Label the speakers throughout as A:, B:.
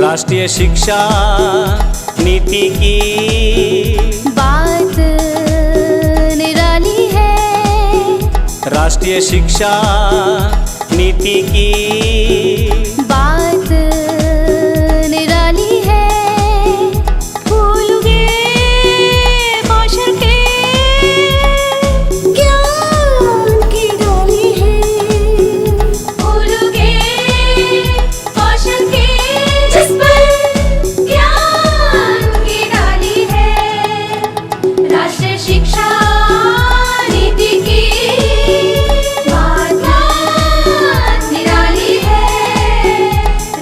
A: राष्ट्रीय शिक्षा नीति की
B: बात निराली है।
A: राष्ट्रीय शिक्षा नीति की
B: बात निराली है। भूलोगे कौशल के ज्ञान की डाली है। भूलोगे कौशल के जिस पर ज्ञान की डाली है। राष्ट्रीय शिक्षा नीति की बात निराली है।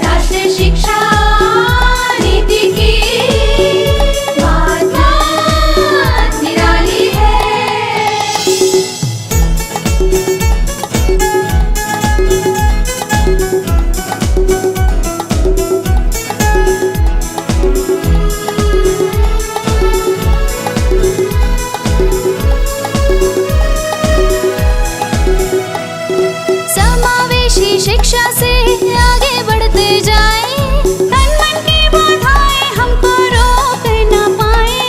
B: राष्ट्रीय शिक्षा नीति की बात निराली है। समावेशी शिक्षा से आगे बढ़ते जाएं। तन मन की बाधाएं हमको रोक न पाए।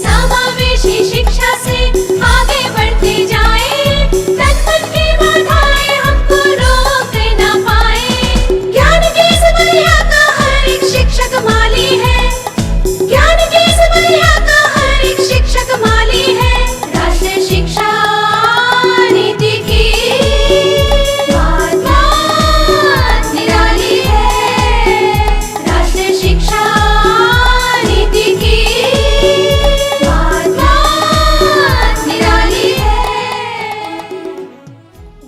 B: समावेशी शिक्षा से आगे बढ़ते जाएं। तन मन की बाधाएं हमको रोक न पाए। ज्ञान की इस दुनिया का हर एक शिक्षक माली है। ज्ञान की इस दुनिया का हर एक शिक्षक माली है। राष्ट्रीय शिक्षा नीति की बात निराली है। राष्ट्रीय शिक्षा नीति की बात निराली है।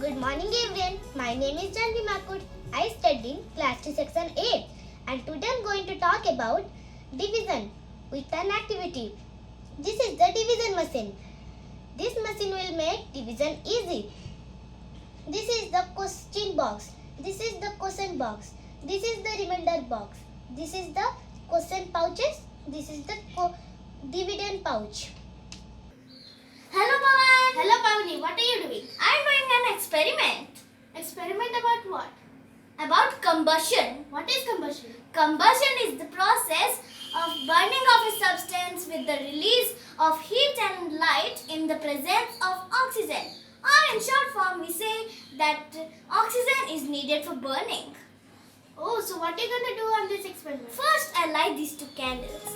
C: Good morning everyone. My name is Janvi Makur. I study in class 2 section 8 and today I am going to talk about division with an activity. This is the division machine. This machine will make division easy. This is the question box. This is the question box. This is the remainder box. This is the question pouches. This is the dividend pouch.
D: Hello, Pawan.
C: Hello Pavni, what are you doing?
D: I'm doing an experiment
C: Experiment about what?
D: about combustion.
C: What is combustion?
D: Combustion is the process of burning of a substance with the release of heat and light in the presence of oxygen. Or in short form, we say that oxygen is needed for burning.
C: Oh, so what are you going to do on this experiment?
D: First, I light these two candles.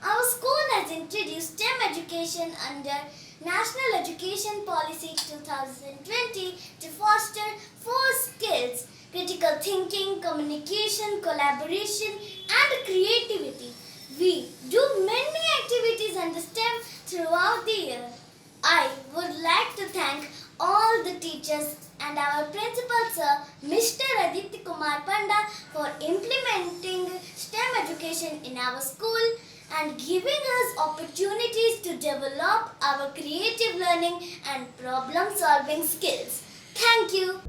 D: Our school has introduced STEM education under National Education Policy 2020 to foster 4 skills: critical thinking, communication, collaboration, and creativity. We do many activities under STEM throughout the year. I would like to thank all the teachers and our principal sir, Mr. Aditya Kumar Panda, for implementing STEM education in our school and giving us opportunities to develop our creative learning and problem-solving skills. Thank you.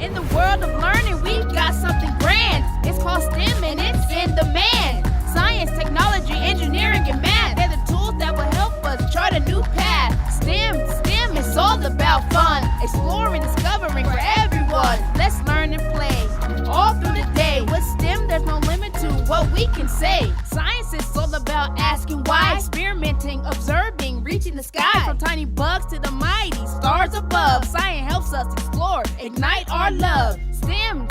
E: In the world of learning, we've got something grand. It's called STEM and it's in demand. Science, technology, engineering, and math. They're the tools that will help us chart a new path. STEM is all about fun. Exploring, discovering for everyone. Let's learn and play all through the day. With STEM, there's no limit to what we can say. Science is all about asking why. Experimenting, observing, reaching the sky. From tiny bugs to the mighty stars above. Science helps us explore, ignite our love. STEM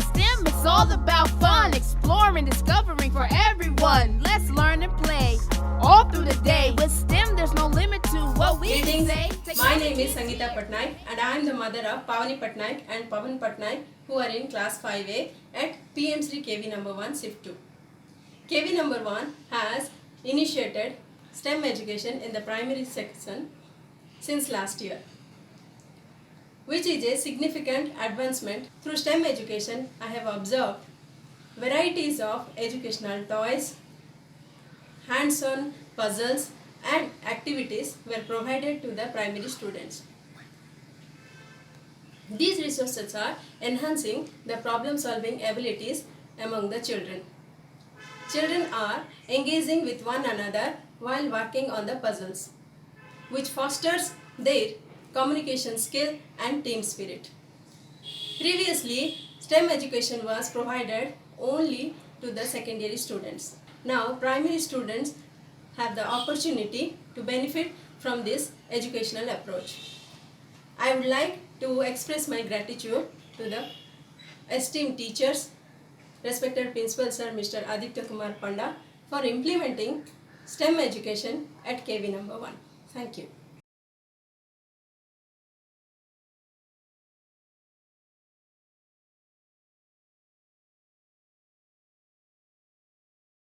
E: is all about fun. Exploring, discovering for everyone. Let's learn and play all through the day. With STEM, there's no limit to what we can say.
F: My name is Sangeeta Patnaik and I am the mother of Pavani Patnaik and Pavan Patnaik, who are in class 5A at Shri Kv1Bbsr Shift 2. Kv1 has initiated STEM education in the primary section since last year, which is a significant advancement. Through STEM education, I have observed varieties of educational toys, hands-on puzzles and activities were provided to the primary students. These resources are enhancing the problem-solving abilities among the children. Children are engaging with one another while working on the puzzles, which fosters their communication skill and team spirit. Previously, STEM education was provided only to the secondary students. Now, primary students have the opportunity to benefit from this educational approach. I would like to express my gratitude to the esteemed teachers, respected Principal Sir Mr. Aditya Kumar Panda, for implementing STEM education at KV number 1. Thank you.